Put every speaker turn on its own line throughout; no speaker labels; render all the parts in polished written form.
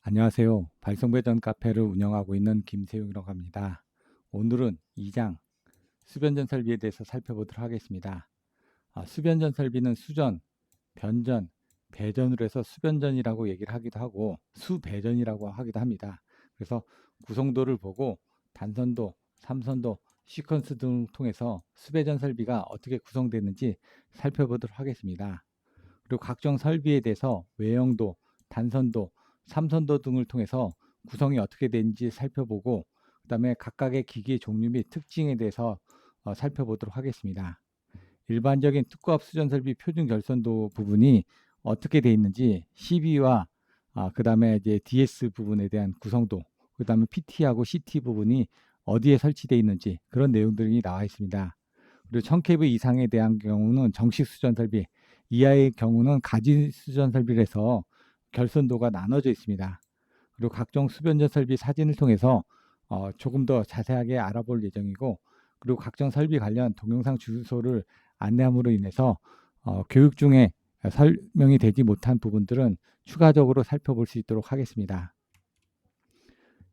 안녕하세요. 발송배전 카페를 운영하고 있는 김세용이라고 합니다. 오늘은 2장 수변전 설비에 대해서 살펴보도록 하겠습니다. 수변전 설비는 수전, 변전, 배전으로 해서 수변전이라고 얘기를 하기도 하고 수배전이라고 하기도 합니다. 그래서 구성도를 보고 단선도, 삼선도, 시퀀스 등을 통해서 수배전 설비가 어떻게 구성되는지 살펴보도록 하겠습니다. 그리고 각종 설비에 대해서 외형도, 단선도, 삼선도 등을 통해서 구성이 어떻게 되는지 살펴보고 그 다음에 각각의 기기의 종류 및 특징에 대해서 살펴보도록 하겠습니다. 일반적인 특고압 수전 설비 표준 결선도 부분이 어떻게 되어 있는지 CB와 그 다음에 이제 DS 부분에 대한 구성도, 그 다음에 PT하고 CT 부분이 어디에 설치되어 있는지 그런 내용들이 나와 있습니다. 그리고 1000kV 이상에 대한 경우는 정식 수전 설비, 이하의 경우는 가진 수전 설비에서 결선도가 나눠져 있습니다. 그리고 각종 수변전 설비 사진을 통해서 조금 더 자세하게 알아볼 예정이고, 그리고 각종 설비 관련 동영상 주소를 안내함으로 인해서 교육 중에 설명이 되지 못한 부분들은 추가적으로 살펴볼 수 있도록 하겠습니다.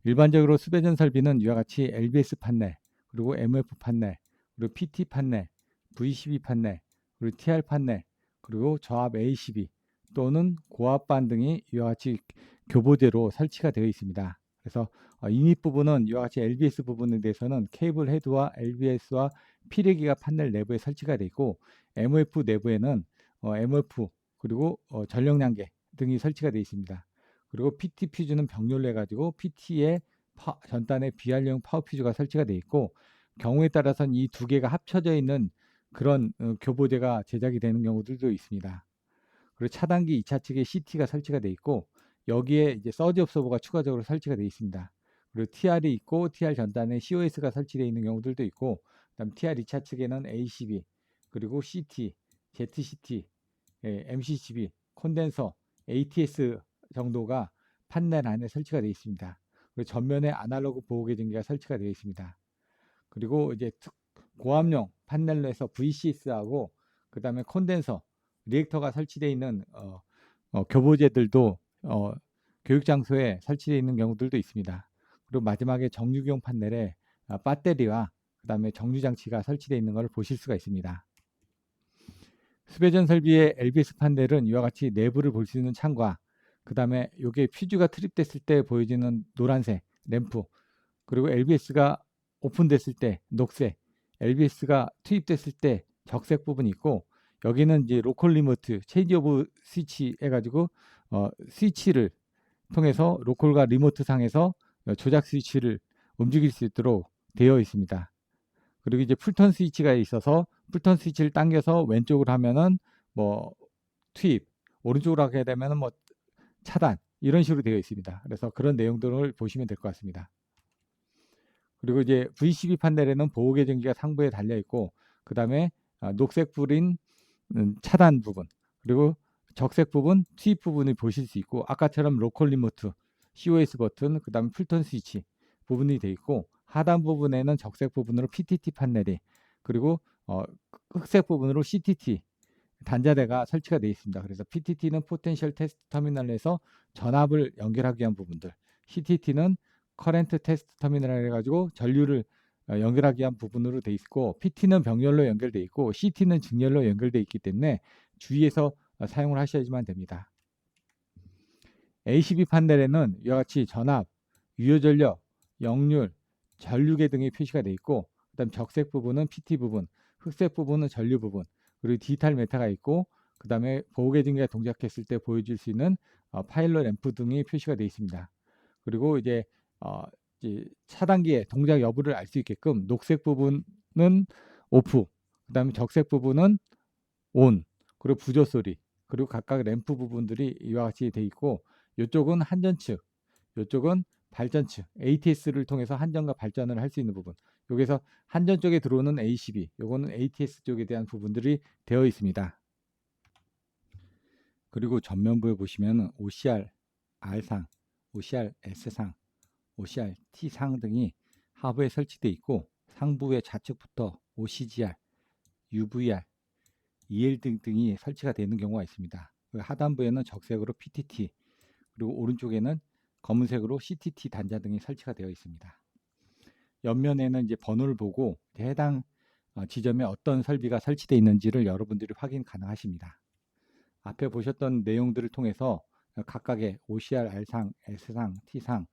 일반적으로 수배전 설비는 이와 같이 LBS 판넬, 그리고 MF 판넬, 그리고 PT 판넬, V12 판넬, 그리고 TR 판넬, 그리고 저압 A12 또는 고압반 등이 이와 같이 교보제로 설치가 되어 있습니다. 그래서 인입 부분은 이와 같이 LBS 부분에 대해서는 케이블 헤드와 LBS와 피레기가 판넬 내부에 설치가 되어 있고, MF 내부에는 MF 그리고 전력량계 등이 설치가 되어 있습니다. 그리고 PT 퓨즈는 병렬로 해가지고 PT의 전단에 비활용 파워 퓨즈가 설치가 되어 있고, 경우에 따라서는 이 두 개가 합쳐져 있는 그런 교보제가 제작이 되는 경우들도 있습니다. 그리고 차단기 2차 측에 CT가 설치가 되어 있고, 여기에 이제 서지 옵서버가 추가적으로 설치가 되어 있습니다. 그리고 TR이 있고 TR 전단에 COS가 설치되어 있는 경우들도 있고, 그다음 TR 2차 측에는 ACB, 그리고 CT, ZCT, MCCB, 콘덴서, ATS 정도가 판넬 안에 설치가 되어 있습니다. 그리고 전면에 아날로그 보호계정기가 설치가 되어 있습니다. 그리고 이제 고압용 판넬에서 VCS하고 그 다음에 콘덴서, 리액터가 설치되어 있는 교보제들도 교육 장소에 설치되어 있는 경우들도 있습니다. 그리고 마지막에 정육용 판넬에 배터리와 그 다음에 정류 장치가 설치되어 있는 것을 보실 수가 있습니다. 수배전 설비의 LBS 판넬은 이와 같이 내부를 볼 수 있는 창과 그 다음에 이게 퓨즈가 투입됐을 때 보여지는 노란색 램프, 그리고 LBS가 오픈됐을 때 녹색, LBS가 투입됐을 때 적색 부분이 있고, 여기는 이제 로컬 리모트 체인지 오브 스위치 해가지고 스위치를 통해서 로컬과 리모트 상에서 조작 스위치를 움직일 수 있도록 되어 있습니다. 그리고 이제 풀턴 스위치가 있어서 풀턴 스위치를 당겨서 왼쪽으로 하면은 뭐 투입, 오른쪽으로 하게 되면은 뭐 차단, 이런 식으로 되어 있습니다. 그래서 그런 내용들을 보시면 될 것 같습니다. 그리고 이제 V12 판넬에는 보호 계정기가 상부에 달려 있고, 그 다음에 녹색 불인 차단 부분, 그리고 적색 부분 투입 부분을 보실 수 있고, 아까처럼 로컬 리모트, COS 버튼, 그 다음에 풀턴 스위치 부분이 되어 있고, 하단 부분에는 적색 부분으로 PTT 판넬이, 그리고 흑색 부분으로 CTT 단자대가 설치가 되어 있습니다. 그래서 PTT는 포텐셜 테스트 터미널에서 전압을 연결하기 위한 부분들, CTT는 커렌트 테스트 터미널 해가지고 전류를 연결하기 위한 부분으로 되어 있고, PT는 병렬로 연결되어 있고 CT는 직렬로 연결되어 있기 때문에 주의해서 사용을 하셔야지만 됩니다. ACB 판넬에는 이와 같이 전압, 유효전력, 역률, 전류계 등의 표시가 되어 있고, 그다음 적색 부분은 PT 부분, 흑색 부분은 전류 부분, 그리고 디지털 메타가 있고, 그 다음에 보호계등기가 동작했을 때 보여줄 수 있는 파일럿 램프 등이 표시가 되어 있습니다. 그리고 이제 차단기의 동작 여부를 알 수 있게끔 녹색 부분은 오프, 그 다음에 적색 부분은 온, 그리고 부조 소리, 그리고 각각 램프 부분들이 이와 같이 되어 있고, 이쪽은 한전 측, 이쪽은 발전 측, ATS를 통해서 한전과 발전을 할 수 있는 부분. 여기서 한전 쪽에 들어오는 ACB, 요거는 ATS 쪽에 대한 부분들이 되어 있습니다. 그리고 전면부에 보시면 OCR R상, OCR S상, OCR T상 등이 하부에 설치되어 있고, 상부의 좌측부터 OCGR, UVR, EL 등이 설치가 되는 경우가 있습니다. 하단부에는 적색으로 PTT, 그리고 오른쪽에는 검은색으로 CTT 단자 등이 설치가 되어 있습니다. 옆면에는 이제 번호를 보고 해당 지점에 어떤 설비가 설치되어 있는지를 여러분들이 확인 가능하십니다. 앞에 보셨던 내용들을 통해서 각각의 OCR, R상, S상, T상,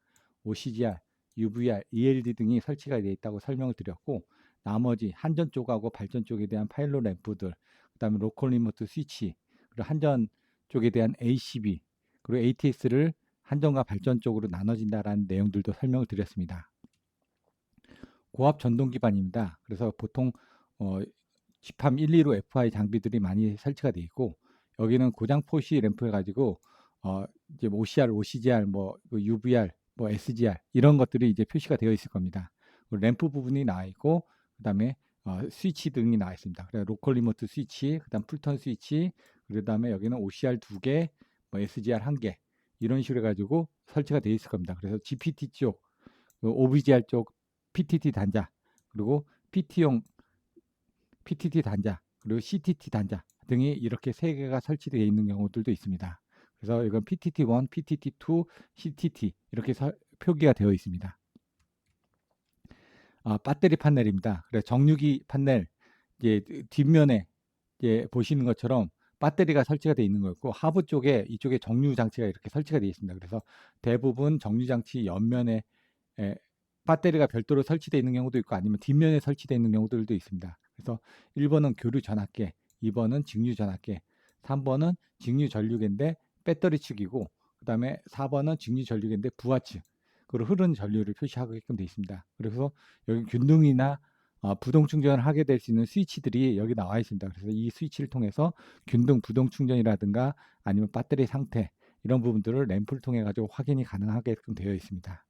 OCGR, UVR, ELD 등이 설치가 되어 있다고 설명을 드렸고, 나머지 한전 쪽하고 발전 쪽에 대한 파일럿 램프들, 그 다음에 로컬 리모트 스위치, 그리고 한전 쪽에 대한 ACB, 그리고 ATS를 한전과 발전 쪽으로 나눠진다라는 내용들도 설명을 드렸습니다. 고압 전동 기반입니다. 그래서 보통 GPAM 115 FI 장비들이 많이 설치가 되어 있고, 여기는 고장 포시 램프 해가지고 이제 OCR, OCGR, 뭐 UVR, 뭐 SGR 이런 것들이 이제 표시가 되어 있을 겁니다. 램프 부분이 나와 있고, 그다음에 스위치 등이 나와 있습니다. 그래서 로컬 리모트 스위치, 그다음 풀턴 스위치, 그다음에 여기는 OCR 2개, 뭐 SGR 1개 이런 식으로 해가지고 설치가 되어 있을 겁니다. 그래서 GPT 쪽, OVGR 쪽 PTT 단자, 그리고 PT용 PTT 단자, 그리고 CTT 단자 등이 이렇게 세 개가 설치되어 있는 경우들도 있습니다. 그래서 이건 PTT1, PTT2, CTT 이렇게 표기가 되어 있습니다. 배터리 판넬입니다. 그래서 정유기 판넬 이제 뒷면에 이제 보시는 것처럼 배터리가 설치가 되어 있는 거였고, 하부 쪽에 이쪽에 정류 장치가 이렇게 설치가 되어 있습니다. 그래서 대부분 정류 장치 옆면에 배터리가 별도로 설치되어 있는 경우도 있고, 아니면 뒷면에 설치되어 있는 경우들도 있습니다. 그래서 1번은 교류 전압계, 2번은 직류 전압계, 3번은 직류 전류계인데 배터리 측이고, 그 다음에 4번은 직류 전류계인데 부하 측, 그리고 흐르는 전류를 표시하게끔 되어 있습니다. 그래서 여기 균등이나 부동 충전을 하게 될 수 있는 스위치들이 여기 나와 있습니다. 그래서 이 스위치를 통해서 균등 부동 충전이라든가 아니면 배터리 상태 이런 부분들을 램프를 통해 가지고 확인이 가능하게끔 되어 있습니다.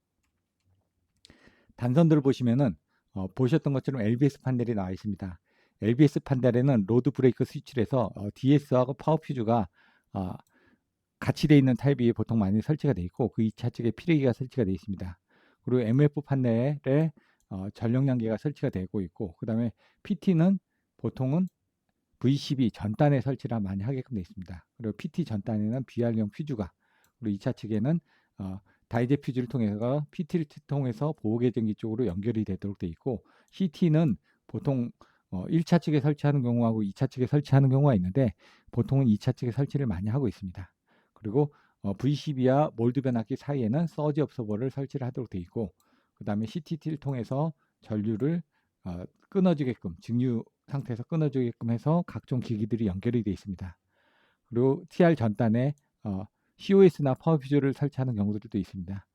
단선들을 보시면은 보셨던 것처럼 LBS 판넬이 나와 있습니다. LBS 판넬에는 로드 브레이크 스위치를 해서 DS하고 파워 퓨즈가 같이 되어 있는 타입이 보통 많이 설치가 되어 있고, 그 2차 측에 피레기가 설치가 되어 있습니다. 그리고 MF 판넬에 전력량계가 설치가 되고 있고, 그 다음에 PT는 보통은 V12 전단에 설치를 많이 하게끔 되어 있습니다. 그리고 PT 전단에는 BR용 퓨즈가, 그리고 2차 측에는 다이제 퓨즈를 통해서 PT를 통해서 보호계정기 쪽으로 연결이 되도록 되어 있고, CT는 보통 1차 측에 설치하는 경우하고 2차 측에 설치하는 경우가 있는데, 보통은 2차 측에 설치를 많이 하고 있습니다. 그리고 V12와 몰드 변압기 사이에는 서지 업서버를 설치를 하도록 되어 있고, 그 다음에 CTT를 통해서 전류를 끊어지게끔, 직류 상태에서 끊어지게끔 해서 각종 기기들이 연결이 되어 있습니다. 그리고 TR 전단에 COS나 파워퓨즈를 설치하는 경우들도 있습니다.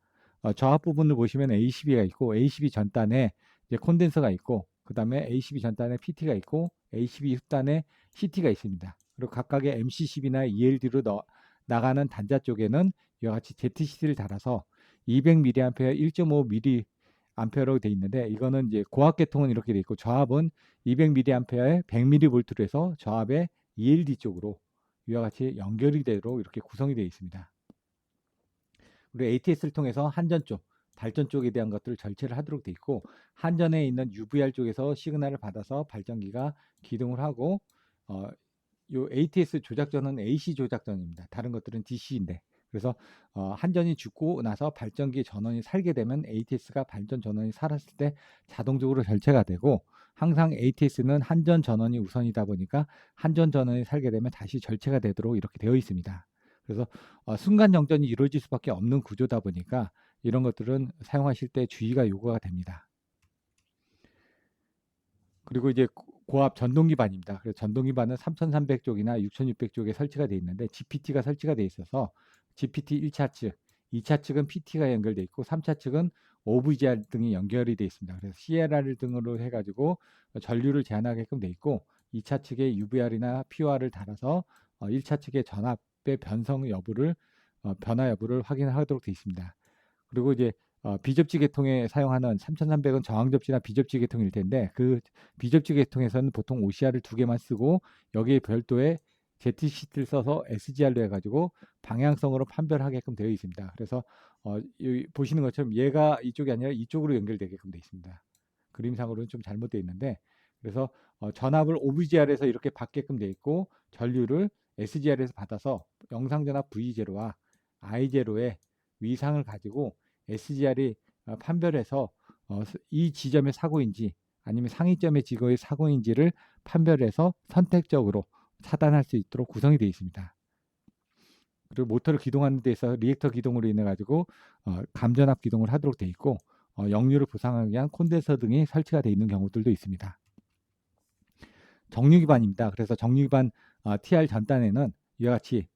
저앞 부분을 보시면 ACB가 있고, ACB 전단에 이제 콘덴서가 있고, 그 다음에 ACB 전단에 PT가 있고, ACB 후단에 CT가 있습니다. 그리고 각각의 MCCB나 ELD로 나가는 단자 쪽에는 이와 같이 ZCT를 달아서 200mA, 1.5mA로 되어 있는데, 이거는 이제 고압 계통은 이렇게 되어 있고, 저압은 200mA에 100mV로 해서 저압의 ELD 쪽으로 이와 같이 연결이 되도록 이렇게 구성이 되어 있습니다. 그리고 ATS를 통해서 한전 쪽, 발전 쪽에 대한 것들을 절체를 하도록 되어 있고, 한전에 있는 UVR 쪽에서 시그널을 받아서 발전기가 기동을 하고, 요 ATS 조작전은 AC 조작전입니다. 다른 것들은 DC인데, 그래서 한전이 죽고 나서 발전기 전원이 살게 되면 ATS가 발전 전원이 살았을 때 자동적으로 절체가 되고, 항상 ATS는 한전 전원이 우선이다 보니까 한전 전원이 살게 되면 다시 절체가 되도록 이렇게 되어 있습니다. 그래서 순간 정전이 이루어질 수밖에 없는 구조다 보니까 이런 것들은 사용하실 때 주의가 요구가 됩니다. 그리고 이제 고압 전동 기반입니다. 그래서 전동 기반은 3300쪽이나 6600쪽에 설치가 되어 있는데, GPT가 설치가 되어 있어서 GPT 1차 측, 2차 측은 PT가 연결되어 있고, 3차 측은 OVGR 등이 연결이 되어 있습니다. 그래서 CLR 등으로 해가지고 전류를 제한하게끔 되어 있고, 2차 측에 UVR이나 POR을 달아서 1차 측의 전압의 변성 여부를 변화 여부를 확인하도록 되어 있습니다. 그리고 이제 비접지 계통에 사용하는 3300은 저항접지나 비접지 계통일 텐데, 그 비접지 계통에서는 보통 OCR을 2개만 쓰고 여기에 별도의 ZCT를 써서 SGR로 해가지고 방향성으로 판별하게끔 되어 있습니다. 그래서 보시는 것처럼 얘가 이쪽이 아니라 이쪽으로 연결되게끔 되어 있습니다. 그림상으로는 좀 잘못되어 있는데, 그래서 전압을 OVGR에서 이렇게 받게끔 되어 있고, 전류를 SGR에서 받아서 영상전압 V0와 I0에 위상을 가지고 SGR이 판별해서 이 지점의 사고인지 아니면 상위점의 지거의 사고인지를 판별해서 선택적으로 차단할 수 있도록 구성이 되어 있습니다. 그리고 모터를 기동하는 데 있어서 리액터 기동으로 인해 가지고 감전압 기동을 하도록 되어 있고 역류를 보상하기 위한 콘덴서 등이 설치가 되어 있는 경우들도 있습니다. 정류 기반입니다. 그래서 정류 기반 TR 전단에는 이와 같이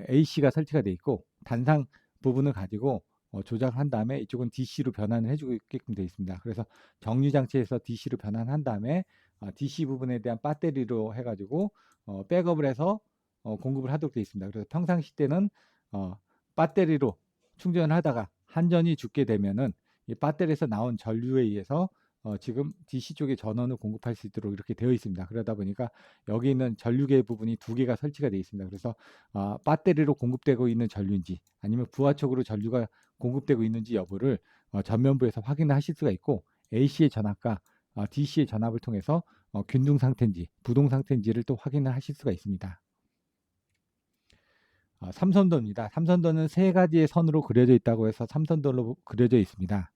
AC가 설치가 되어 있고 단상 부분을 가지고 조작한 다음에 이쪽은 DC로 변환을 해주게끔 되어 있습니다. 그래서 정류 장치에서 DC로 변환한 다음에 DC 부분에 대한 배터리로 해가지고 백업을 해서 공급을 하도록 되어 있습니다. 그래서 평상시 때는 배터리로 충전을 하다가 한전이 죽게 되면은 이 배터리에서 나온 전류에 의해서 지금 DC 쪽에 전원을 공급할 수 있도록 이렇게 되어 있습니다. 그러다 보니까 여기 있는 전류계 부분이 두 개가 설치가 되어 있습니다. 그래서 배터리로 공급되고 있는 전류인지 아니면 부하촉으로 전류가 공급되고 있는지 여부를 전면부에서 확인을 하실 수가 있고 AC의 전압과 DC의 전압을 통해서 균등 상태인지 부동 상태인지를 또 확인을 하실 수가 있습니다. 삼선도입니다. 삼선도는 세 가지의 선으로 그려져 있다고 해서 삼선도로 그려져 있습니다.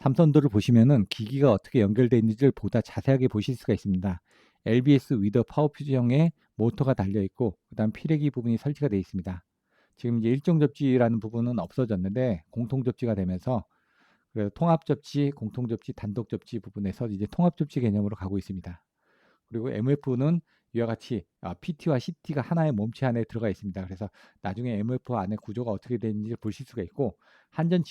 삼선도를 보시면은 기기가 어떻게 연결되어 있는지를 보다 자세하게 보실 수가 있습니다. LBS 위더 파워 퓨즈형의 모터가 달려 있고 그다음 피레기 부분이 설치가 되어 있습니다. 지금 이제 일종 접지라는 부분은 없어졌는데 공통 접지가 되면서 그래서 통합 접지, 공통 접지, 단독 접지 부분에서 이제 통합 접지 개념으로 가고 있습니다. 그리고 MF는 이와 같이 PT와 CT가 하나의 몸체 안에 들어가 있습니다. 그래서 나중에 MF 안에 구조가 어떻게 되는지 보실 수가 있고 한전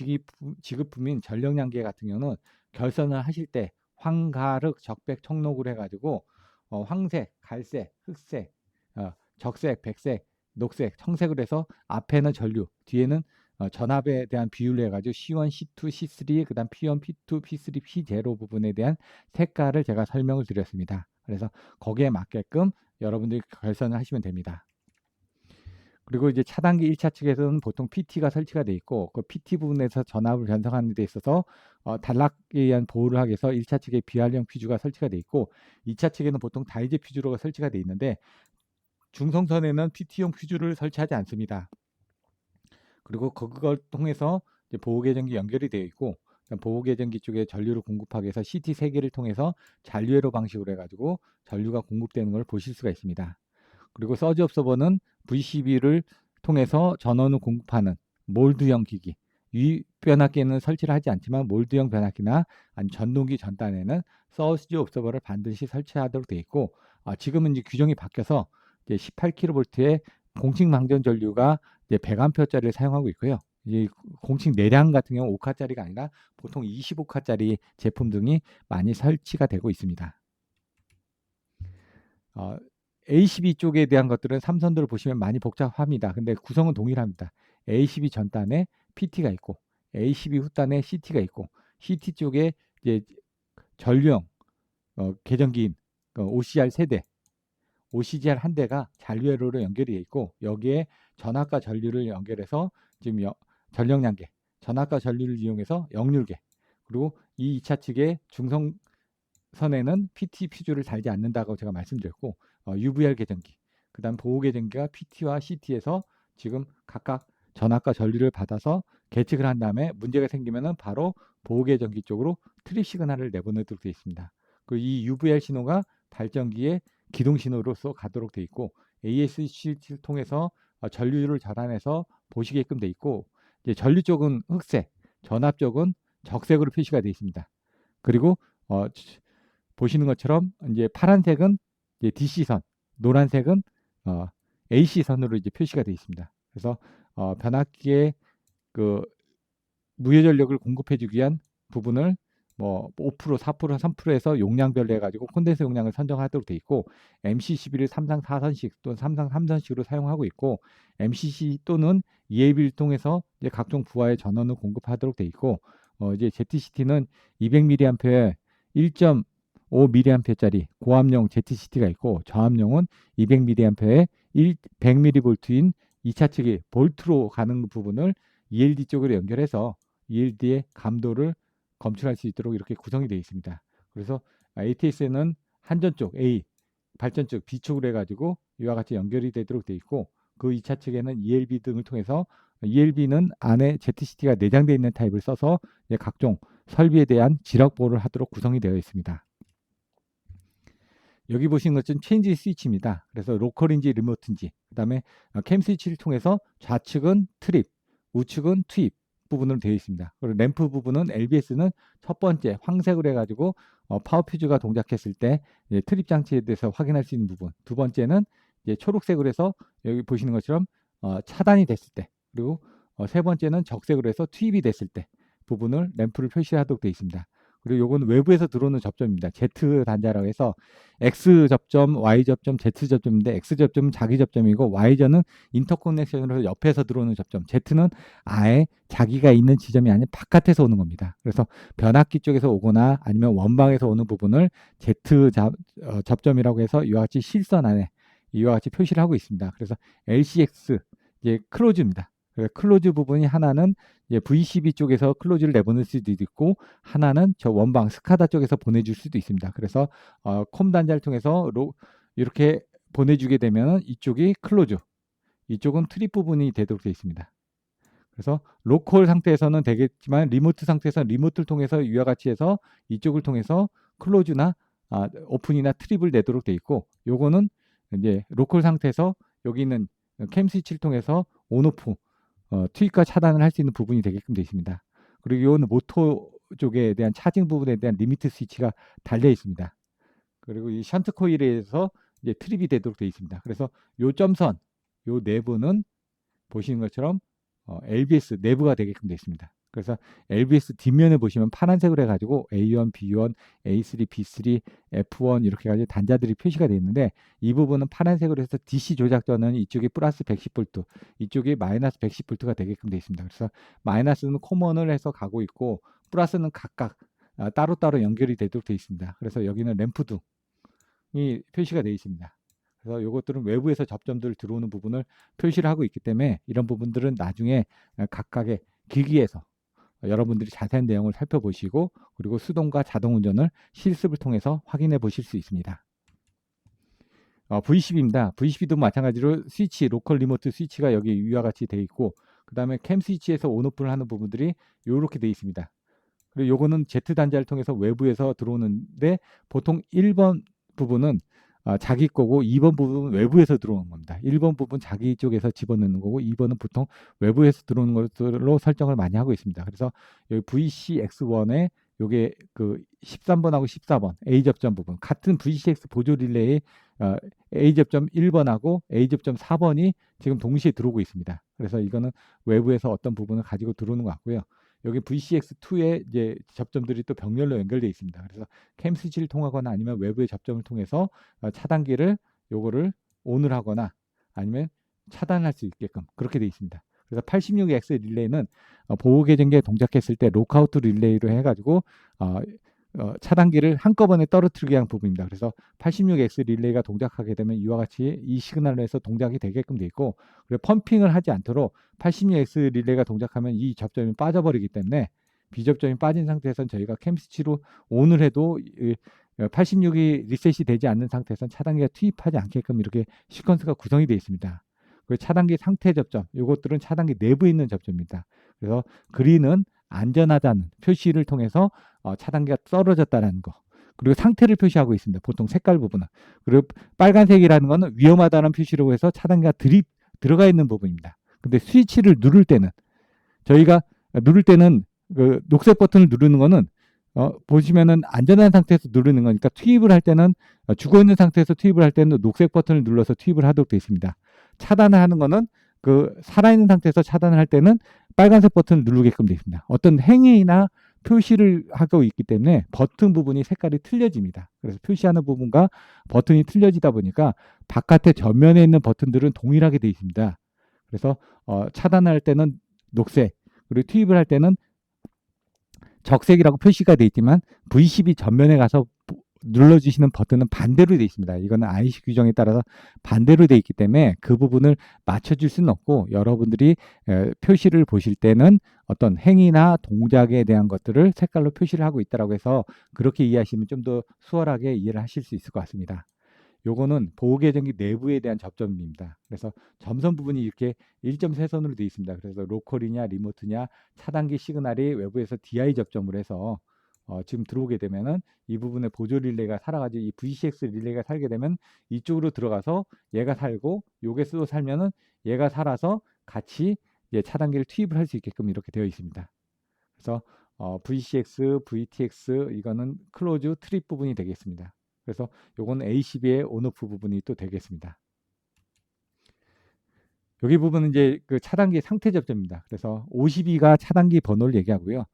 지급품인 전력량계 같은 경우는 결선을 하실 때 황가륵 적백 청록으로 해가지고 황색, 갈색, 흑색, 적색, 백색, 녹색, 청색으로 해서 앞에는 전류, 뒤에는 전압에 대한 비율로 해가지고 C1, C2, C3, 그 다음 P1, P2, P3, P0 부분에 대한 색깔을 제가 설명을 드렸습니다. 그래서 거기에 맞게끔 여러분들이 결선을 하시면 됩니다. 그리고 이제 차단기 1차 측에서는 보통 PT가 설치가 되어 있고 그 PT 부분에서 전압을 변성하는 데 있어서 단락에 의한 보호를 하기 위해서 1차 측에 비활용 퓨즈가 설치가 되어 있고 2차 측에는 보통 다이제 퓨즈로가 설치가 되어 있는데 중성선에는 PT용 퓨즈를 설치하지 않습니다. 그리고 그걸 통해서 이제 보호계정기 연결이 되어 있고 보호계정기 쪽에 전류를 공급하기 위해서 CT 3개를 통해서 잔류회로 방식으로 해가지고 전류가 공급되는 걸 보실 수가 있습니다. 그리고 서지 옵서버는 VCB를 통해서 전원을 공급하는 몰드형 기기, 유변압기에는 설치를 하지 않지만 몰드형 변압기나 아니 전동기 전단에는 서지 옵서버를 반드시 설치하도록 되어 있고 지금은 이제 규정이 바뀌어서 이제 18kV의 공식 망전 전류가 이제 100A짜리를 사용하고 있고요. 이 공식 내량 같은 경우 5카짜리가 아니라 보통 25카짜리 제품 등이 많이 설치가 되고 있습니다. ACB 쪽에 대한 것들은 삼선도를 보시면 많이 복잡합니다. 근데 구성은 동일합니다. ACB 전단에 PT가 있고 ACB 후단에 CT가 있고 CT 쪽에 이제 전류형 계전기인 OCR 세대 OCGR 한 대가 잔류회로로 연결이 되어 있고 여기에 전압과 전류를 연결해서 지금 전력량계, 전압과 전류를 이용해서 역률계 그리고 이 2차 측의 중성선에는 PT 퓨즈를 달지 않는다고 제가 말씀드렸고 UVR 계전기, 그 다음 보호 계전기가 PT와 CT에서 지금 각각 전압과 전류를 받아서 계측을 한 다음에 문제가 생기면은 바로 보호 계전기 쪽으로 트립 시그널을 내보내도록 되어 있습니다. 그 이 UVR 신호가 발전기에 기동 신호로서 가도록 되어 있고 ASC를 통해서 전류를 전환해서 보시게끔 되어 있고 이제 전류 쪽은 흑색, 전압 쪽은 적색으로 표시가 되어 있습니다. 그리고 보시는 것처럼 이제 파란색은 이제 DC선, 노란색은 AC선으로 이제 표시가 되어 있습니다. 그래서 변압기에 그 무효 전력을 공급해주기 위한 부분을 뭐 5%, 4%, 3%에서 용량별로 해가지고 콘덴서 용량을 선정하도록 되어 있고 MCCB를 3상 4선식 또는 3상 3선식으로 사용하고 있고 MCC 또는 EAB를 통해서 이제 각종 부하의 전원을 공급하도록 되어 있고 이제 ZCT는 200mAh 1.5mA짜리 고압용 ZCT가 있고 저압용은 200mAh의 100mV인 2차 측의 볼트로 가는 부분을 ELD 쪽으로 연결해서 ELD의 감도를 검출할 수 있도록 이렇게 구성이 되어 있습니다. 그래서 ATS는 한전 쪽 A, 발전 쪽 B 쪽으로 해가지고 이와 같이 연결이 되도록 되어 있고 그 2차 측에는 ELB 등을 통해서 ELB는 안에 ZCT가 내장되어 있는 타입을 써서 각종 설비에 대한 지력 보호를 하도록 구성이 되어 있습니다. 여기 보시는 것은 체인지 스위치입니다. 그래서 로컬인지 리모트인지, 그 다음에 캠 스위치를 통해서 좌측은 트립, 우측은 투입 부분으로 되어 있습니다. 그리고 램프 부분은 LBS는 첫 번째 황색으로 해가지고 파워 퓨즈가 동작했을 때 트립 장치에 대해서 확인할 수 있는 부분, 두 번째는 초록색으로 해서 여기 보시는 것처럼 차단이 됐을 때, 그리고 세 번째는 적색으로 해서 투입이 됐을 때 부분을 램프를 표시하도록 되어 있습니다. 그리고 요건 외부에서 들어오는 접점입니다. Z 단자라고 해서 X 접점, Y 접점, Z 접점인데 X 접점은 자기 접점이고 Y전은 인터커넥션으로 옆에서 들어오는 접점, Z는 아예 자기가 있는 지점이 아닌 바깥에서 오는 겁니다. 그래서 변압기 쪽에서 오거나 아니면 원방에서 오는 부분을 Z 접점이라고 해서 이와 같이 실선 안에 이와 같이 표시를 하고 있습니다. 그래서 LCX 클로즈입니다. 클로즈 부분이 하나는 V12 쪽에서 클로즈를 내보낼 수도 있고 하나는 저 원방 스카다 쪽에서 보내줄 수도 있습니다. 그래서 콤 단자를 통해서 이렇게 보내주게 되면 이쪽이 클로즈, 이쪽은 트립 부분이 되도록 되어 있습니다. 그래서 로컬 상태에서는 되겠지만 리모트 상태에서는 리모트를 통해서 이와 같이 해서 이쪽을 통해서 클로즈나 오픈이나 트립을 내도록 되어 있고, 요거는 이제 로컬 상태에서 여기 있는 캠 스위치를 통해서 온오프 투입과 차단을 할 수 있는 부분이 되게끔 되어 있습니다. 그리고 이거는 모터 쪽에 대한 차징 부분에 대한 리미트 스위치가 달려 있습니다. 그리고 이 션트 코일에서 이제 트립이 되도록 되어 있습니다. 그래서 요 점선, 요 내부는 보시는 것처럼 LBS 내부가 되게끔 되어 있습니다. 그래서 LBS 뒷면에 보시면 파란색으로 해가지고 A1, B1, A3, B3, F1 이렇게 가지고 단자들이 표시가 되어 있는데, 이 부분은 파란색으로 해서 DC 조작전은 이쪽이 플러스 110V, 이쪽이 마이너스 110V가 되게끔 되어 있습니다. 그래서 마이너스는 코먼을 해서 가고 있고 플러스는 각각 따로따로 연결이 되도록 되어 있습니다. 그래서 여기는 램프 등이 표시가 되어 있습니다. 그래서 이것들은 외부에서 접점들 들어오는 부분을 표시를 하고 있기 때문에 이런 부분들은 나중에 각각의 기기에서 여러분들이 자세한 내용을 살펴보시고 그리고 수동과 자동 운전을 실습을 통해서 확인해 보실 수 있습니다. V12입니다. V12도 마찬가지로 스위치, 로컬 리모트 스위치가 여기 위와 같이 되어 있고, 그 다음에 캠 스위치에서 온오프를 하는 부분들이 이렇게 되어 있습니다. 그리고 요거는 Z 단자를 통해서 외부에서 들어오는데, 보통 1번 부분은 자기 거고 2번 부분은 외부에서 들어오는 겁니다. 1번 부분 자기 쪽에서 집어넣는 거고 2번은 보통 외부에서 들어오는 것으로 설정을 많이 하고 있습니다. 그래서 여기 VCX1에 요게 그 13번하고 14번 A 접점 부분, 같은 VCX 보조 릴레이의 A 접점 1번하고 A 접점 4번이 지금 동시에 들어오고 있습니다. 그래서 이거는 외부에서 어떤 부분을 가지고 들어오는 것 같고요. 여기 VCX2에 이제 접점들이 또 병렬로 연결되어 있습니다. 그래서 캠 스위치를 통하거나 아니면 외부의 접점을 통해서 차단기를 요거를 온을 하거나 아니면 차단할 수 있게끔 그렇게 되어 있습니다. 그래서 86X 릴레이는 보호 계정기에 동작했을 때 록아웃 릴레이로 해가지고 차단기를 한꺼번에 떨어뜨리게 한 부분입니다. 그래서 86X 릴레이가 동작하게 되면 이와 같이 이 시그널로 해서 동작이 되게끔 되어 있고, 그리고 펌핑을 하지 않도록 86X 릴레이가 동작하면 이 접점이 빠져버리기 때문에 비접점이 빠진 상태에서는 저희가 캠 스위치로 온을 해도 86이 리셋이 되지 않는 상태에서는 차단기가 투입하지 않게끔 이렇게 시퀀스가 구성이 되어 있습니다. 그리고 차단기 상태 접점, 이것들은 차단기 내부에 있는 접점입니다. 그래서 그린은 안전하다는 표시를 통해서 차단기가 떨어졌다는 거, 그리고 상태를 표시하고 있습니다. 보통 색깔 부분은. 그리고 빨간색이라는 거는 위험하다는 표시로 해서 차단기가 들어가 있는 부분입니다. 근데 스위치를 누를 때는, 저희가 누를 때는 그 녹색 버튼을 누르는 거는 보시면은 안전한 상태에서 누르는 거니까, 투입을 할 때는 죽어 있는 상태에서 투입을 할 때는 녹색 버튼을 눌러서 투입을 하도록 되어 있습니다. 차단을 하는 거는 그 살아있는 상태에서 차단을 할 때는 빨간색 버튼을 누르게끔 되어 있습니다. 어떤 행위나 표시를 하고 있기 때문에 버튼 부분이 색깔이 틀려집니다. 그래서 표시하는 부분과 버튼이 틀려지다 보니까 바깥에 전면에 있는 버튼들은 동일하게 되어 있습니다. 그래서 차단할 때는 녹색, 그리고 투입을 할 때는 적색이라고 표시가 되어 있지만 V12 전면에 가서 눌러주시는 버튼은 반대로 되어 있습니다. 이거는 IC 규정에 따라서 반대로 되어 있기 때문에 그 부분을 맞춰줄 수는 없고, 여러분들이 표시를 보실 때는 어떤 행위나 동작에 대한 것들을 색깔로 표시를 하고 있다고 해서 그렇게 이해하시면 좀 더 수월하게 이해를 하실 수 있을 것 같습니다. 요거는 보호계정기 내부에 대한 접점입니다. 그래서 점선 부분이 이렇게 1.3선으로 되어 있습니다. 그래서 로컬이냐 리모트냐 차단기 시그널이 외부에서 DI 접점을 해서 지금 들어오게 되면은 이 부분에 보조 릴레이가 살아가지고 이 VCX 릴레이가 살게 되면 이쪽으로 들어가서 얘가 살고 요게 또 살면은 얘가 살아서 같이 차단기를 투입을 할 수 있게끔 이렇게 되어 있습니다. 그래서 VCX, VTX 이거는 클로즈 트립 부분이 되겠습니다. 그래서 요건 A12의 온오프 부분이 또 되겠습니다. 여기 부분은 이제 그 차단기 상태 접점입니다. 그래서 52가 차단기 번호를 얘기하고요.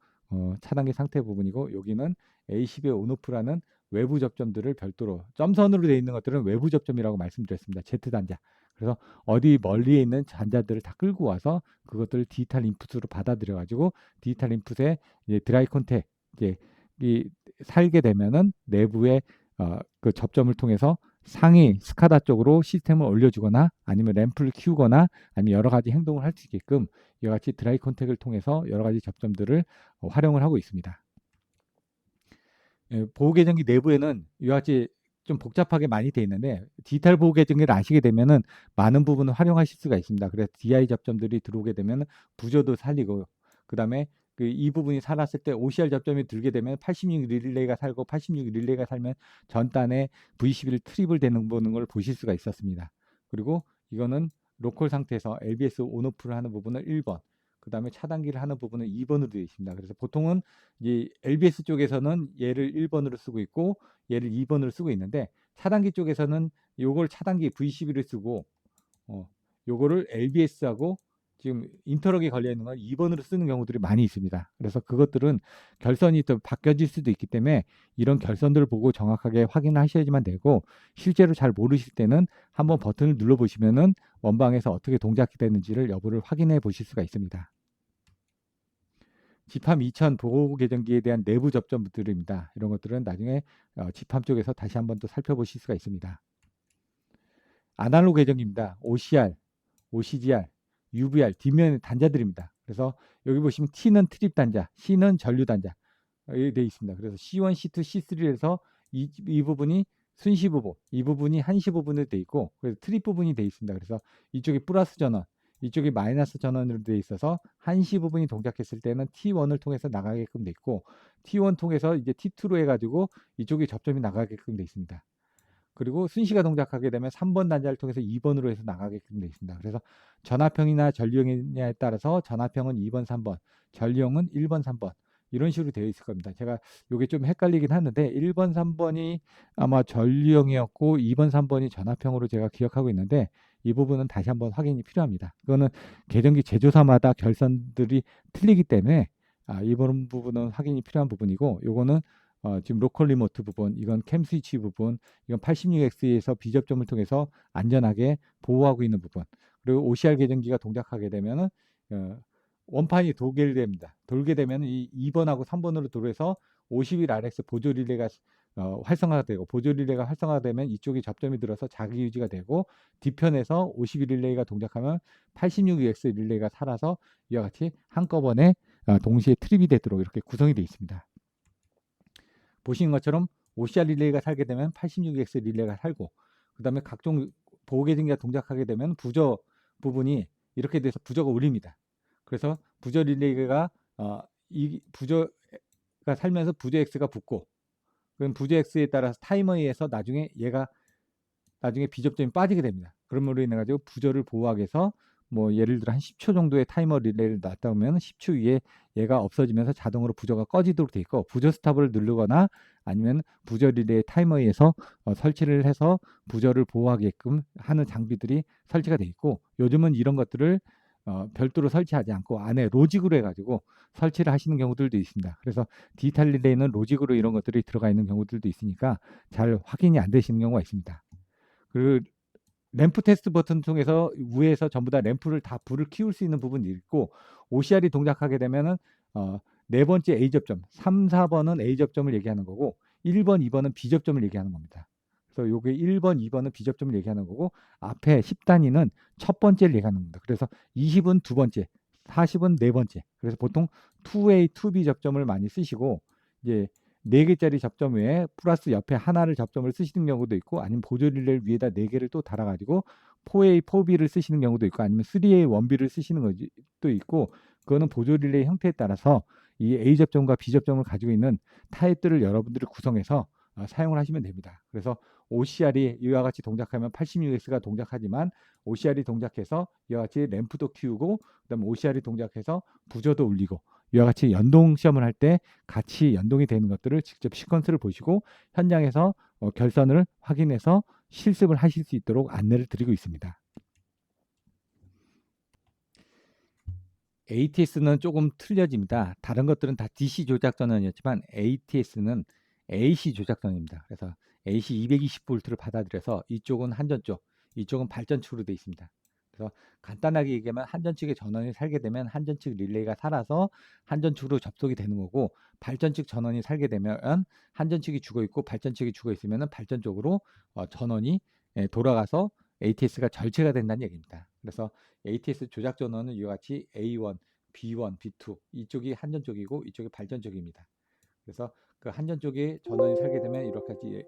차단기 상태 부분이고 여기는 A12의 온오프라는 외부 접점들을 별도로 점선으로 되어 있는 것들은 외부 접점이라고 말씀드렸습니다. Z단자. 그래서 어디 멀리에 있는 단자들을 다 끌고 와서 그것들을 디지털 인풋으로 받아들여 가지고 디지털 인풋에 드라이 컨택 이 살게 되면은 내부에 그 접점을 통해서 상위 스카다 쪽으로 시스템을 올려주거나 아니면 램프를 키우거나 아니면 여러 가지 행동을 할 수 있게끔 이와 같이 드라이 컨택을 통해서 여러 가지 접점들을 활용을 하고 있습니다. 보호 계정기 내부에는 이와 같이 좀 복잡하게 많이 되어 있는데 디지털 보호 계정기를 아시게 되면은 많은 부분을 활용하실 수가 있습니다. 그래서 DI 접점들이 들어오게 되면 부조도 살리고 그다음에 이 부분이 살았을 때 OCR 접점이 들게 되면 86 릴레이가 살고 86 릴레이가 살면 전단에 V11 트립을 되는 걸 보실 수가 있었습니다. 그리고 이거는 로컬 상태에서 LBS 온오프를 하는 부분을 1번, 그 다음에 차단기를 하는 부분은 2번으로 되어 있습니다. 그래서 보통은 이 LBS 쪽에서는 얘를 1번으로 쓰고 있고 얘를 2번으로 쓰고 있는데 차단기 쪽에서는 요걸 차단기 V11을 쓰고 요거를 LBS하고 지금 인터럭이 걸려 있는 걸 2번으로 쓰는 경우들이 많이 있습니다. 그래서 그것들은 결선이 또 바뀌어질 수도 있기 때문에 이런 결선들을 보고 정확하게 확인하셔야지만 되고 실제로 잘 모르실 때는 한번 버튼을 눌러 보시면은 원방에서 어떻게 동작이 되는지를 여부를 확인해 보실 수가 있습니다. 집함 2000 보호 계정기에 대한 내부 접점들입니다. 이런 것들은 나중에 집함 쪽에서 다시 한번 또 살펴보실 수가 있습니다. 아날로그 계정기입니다. OCR, OCGR, UVR 뒷면의 단자들입니다. 그래서 여기 보시면 T는 트립 단자, C는 전류 단자 되어 있습니다. 그래서 C1, C2, C3에서 이 부분이 순시 부분, 이 부분이 한시 부분으로 되어 있고 그래서 트립 부분이 되어 있습니다. 그래서 이쪽이 플러스 전원, 이쪽이 마이너스 전원으로 되어 있어서 한시 부분이 동작했을 때는 T1을 통해서 나가게끔 되어 있고 T1 통해서 이제 T2로 해가지고 이쪽이 접점이 나가게끔 되어 있습니다. 그리고 순시가 동작하게 되면 3번 단자를 통해서 2번으로 해서 나가게끔 되어 있습니다. 그래서 전압형이나 전류형이냐에 따라서 전압형은 2번, 3번, 전류형은 1번, 3번 이런 식으로 되어 있을 겁니다. 제가 이게 좀 헷갈리긴 하는데 1번, 3번이 아마 전류형이었고 2번, 3번이 전압형으로 제가 기억하고 있는데 이 부분은 다시 한번 확인이 필요합니다. 그거는 계정기 제조사마다 결선들이 틀리기 때문에 이번 부분은 확인이 필요한 부분이고 요거는 지금 로컬 리모트 부분, 이건 캠 스위치 부분, 이건 86X에서 비접점을 통해서 안전하게 보호하고 있는 부분. 그리고 OCR 계정기가 동작하게 되면은 원판이 돌게 됩니다. 돌게 되면 이 2번하고 3번으로 돌아서 51 RX 보조 릴레이가 활성화되고 보조 릴레이가 활성화되면 이쪽이 접점이 들어서 자기 유지가 되고 뒤편에서 51 릴레이가 동작하면 86EX 릴레이가 살아서 이와 같이 한꺼번에 동시에 트립이 되도록 이렇게 구성이 되어 있습니다. 보시는 것처럼 OCR 릴레이가 살게 되면 86X 릴레이가 살고 그 다음에 각종 보호 계정기가 동작하게 되면 부저 부분이 이렇게 돼서 부저가 울립니다. 그래서 부저 릴레이가 이 부저가 살면서 부저 X가 붙고 그럼 부저 X에 따라서 타이머에 의해서 나중에 얘가 나중에 비접점이 빠지게 됩니다. 그럼으로 인해 가지고 부저를 보호하기 위해서 뭐 예를 들어 한 10초 정도의 타이머 릴레이를 놨다 보면 10초 위에 얘가 없어지면서 자동으로 부저가 꺼지도록 돼 있고 부저 스탑을 누르거나 아니면 부저 릴레이 타이머에 의해서 설치를 해서 부저를 보호하게끔 하는 장비들이 설치가 돼 있고 요즘은 이런 것들을 별도로 설치하지 않고 안에 로직으로 해가지고 설치를 하시는 경우들도 있습니다. 그래서 디지털 릴레이는 로직으로 이런 것들이 들어가 있는 경우들도 있으니까 잘 확인이 안 되시는 경우가 있습니다. 그 램프 테스트 버튼 통해서 위에서 전부 다 램프를 다 불을 키울 수 있는 부분이 있고 OCR이 동작하게 되면은 네 번째 A 접점, 3, 4번은 A 접점을 얘기하는 거고 1번, 2번은 B 접점을 얘기하는 겁니다. 그래서 요게 1번, 2번은 B 접점을 얘기하는 거고 앞에 10단위는 첫 번째를 얘기하는 겁니다. 그래서 20은 두 번째, 40은 네 번째. 그래서 보통 2A, 2B 접점을 많이 쓰시고 이제 4개짜리 접점 외에 플러스 옆에 하나를 접점을 쓰시는 경우도 있고, 아니면 보조 릴레이를 위에다 4개를 또 달아가지고 4A, 4B를 쓰시는 경우도 있고, 아니면 3A, 1B를 쓰시는 것도 있고, 그거는 보조 릴레이 형태에 따라서 이 A 접점과 B 접점을 가지고 있는 타입들을 여러분들이 구성해서 사용을 하시면 됩니다. 그래서 OCR이 이와 같이 동작하면 86X가 동작하지만, OCR이 동작해서 이와 같이 램프도 키우고, 그다음에 OCR이 동작해서 부저도 올리고, 이와 같이 연동 시험을 할 때 같이 연동이 되는 것들을 직접 시퀀스를 보시고 현장에서 결선을 확인해서 실습을 하실 수 있도록 안내를 드리고 있습니다. ATS는 조금 틀려집니다. 다른 것들은 다 DC 조작 전원이었지만 ATS는 AC 조작 전원입니다. 그래서 AC 220V를 받아들여서 이쪽은 한전 쪽, 이쪽은 발전 측으로 되어 있습니다. 그래서 간단하게 얘기하면 한전 측의 전원이 살게 되면 한전 측 릴레이가 살아서 한전 측으로 접속이 되는 거고, 발전 측 전원이 살게 되면 한전 측이 죽어 있고 발전 측이 죽어 있으면 발전 쪽으로 전원이 돌아가서 ATS가 절체가 된다는 얘기입니다. 그래서 ATS 조작 전원은 이와 같이 A1, B1, B2 이쪽이 한전 쪽이고 이쪽이 발전 쪽입니다. 그래서 그 한전 쪽에 전원이 살게 되면 이렇게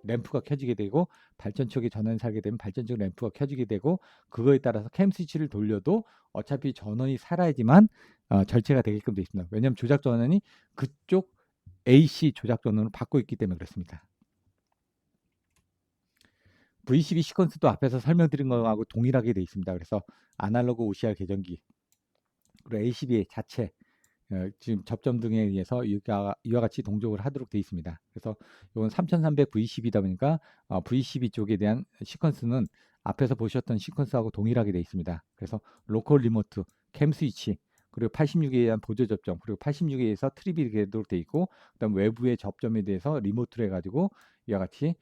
램프가 켜지게 되고, 발전 쪽에 전원이 살게 되면 발전 쪽 램프가 켜지게 되고, 그거에 따라서 캠 스위치를 돌려도 어차피 전원이 살아야지만 절체가 되게끔 되어 있습니다. 왜냐하면 조작 전원이 그쪽 AC 조작 전원을 받고 있기 때문에 그렇습니다. V12 시퀀스도 앞에서 설명드린 거하고 동일하게 되어 있습니다. 그래서 아날로그 OCR 계전기 그리고 A12 자체 지금 접점 등에 의해서 이와 같이 동족을 하도록 되어 있습니다. 그래서 이건 3300 V12이다 보니까 V12 쪽에 대한 시퀀스는 앞에서 보셨던 시퀀스하고 동일하게 되어 있습니다. 그래서 로컬 리모트, 캠 스위치, 그리고 86에 의한 보조 접점, 그리고 86에 의해서 트립이 되도록 되어 있고, 그다음 외부의 접점에 대해서 리모트로 해가지고 이와 같이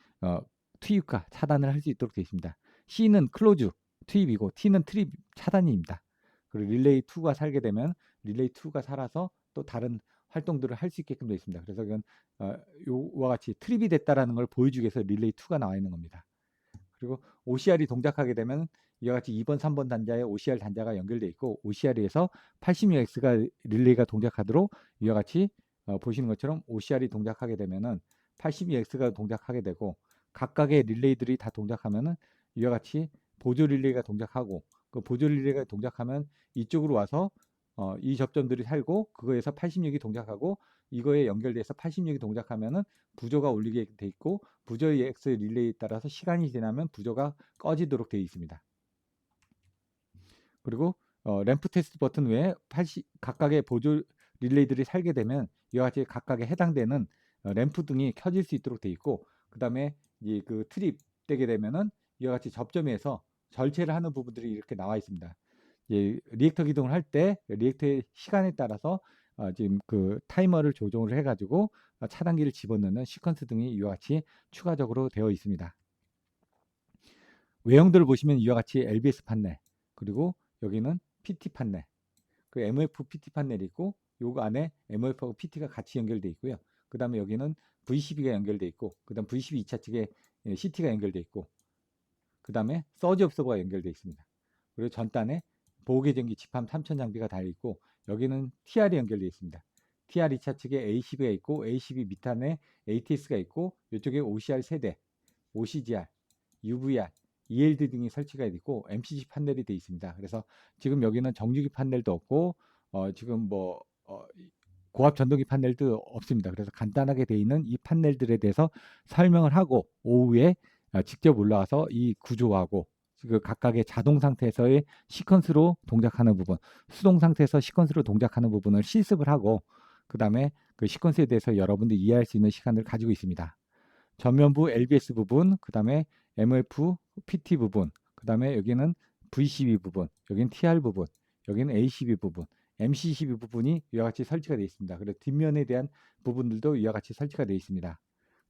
투입과 차단을 할 수 있도록 되어 있습니다. C는 클로즈 투입이고 T는 트립 차단입니다. 그리고 릴레이 2가 살게 되면 릴레이 2가 살아서 또 다른 활동들을 할 수 있게끔 되어 있습니다. 그래서 이건 요와 같이 트립이 됐다라는 걸 보여주기 위해서 릴레이 2가 나와 있는 겁니다. 그리고 OCR이 동작하게 되면 이와 같이 2번, 3번 단자에 OCR 단자가 연결되어 있고, OCR에서 86X가 릴레이가 동작하도록 이와 같이 보시는 것처럼 OCR이 동작하게 되면은 82X가 동작하게 되고, 각각의 릴레이들이 다 동작하면은 이와 같이 보조 릴레이가 동작하고, 그 보조 릴레이가 동작하면 이쪽으로 와서 이 접점들이 살고, 그거에서 86이 동작하고, 이거에 연결돼서 86이 동작하면은 부조가 올리게 돼 있고, 부조의 X 릴레이에 따라서 시간이 지나면 부조가 꺼지도록 되어 있습니다. 그리고 램프 테스트 버튼 외에 각각의 보조 릴레이들이 살게 되면 이와 같이 각각에 해당되는 램프 등이 켜질 수 있도록 되어 있고, 그 다음에 그 트립 되게 되면은 이와 같이 접점에서 절체를 하는 부분들이 이렇게 나와 있습니다. 리액터 기동을 할 때 리액터의 시간에 따라서 지금 그 타이머를 조정을 해가지고 차단기를 집어넣는 시퀀스 등이 이와 같이 추가적으로 되어 있습니다. 외형들을 보시면 이와 같이 LBS 판넬, 그리고 여기는 PT 판넬, 그 MF PT 판넬이 있고, 요거 안에 MF하고 PT가 같이 연결되어 있고요. 그 다음에 여기는 V12가 연결되어 있고, 그 다음 V12 2차 측에 CT가 연결되어 있고, 그 다음에 서지 옵서버가 연결되어 있습니다. 그리고 전단에 보호계전기 집함 3000 장비가 달려 있고, 여기는 TR이 연결되어 있습니다. TR 2차 측에 A12가 있고, A12 밑단에 ATS가 있고, 이쪽에 OCR 세대, OCGR, UVR, ELD 등이 설치가 되어 있고, MCC 판넬이 되어 있습니다. 그래서 지금 여기는 정유기 판넬도 없고, 지금 고압 전동기 판넬도 없습니다. 그래서 간단하게 되어 있는 이 판넬들에 대해서 설명을 하고, 오후에 직접 올라와서 이 구조하고 그 각각의 자동 상태에서의 시퀀스로 동작하는 부분, 수동 상태에서 시퀀스로 동작하는 부분을 실습을 하고, 그 다음에 그 시퀀스에 대해서 여러분들이 이해할 수 있는 시간을 가지고 있습니다. 전면부 LBS 부분, 그 다음에 MF, PT 부분, 그 다음에 여기는 VCB 부분, 여기는 TR 부분, 여기는 ACB 부분, MCCB 부분이 이와 같이 설치가 되어 있습니다. 그리고 뒷면에 대한 부분들도 이와 같이 설치가 되어 있습니다.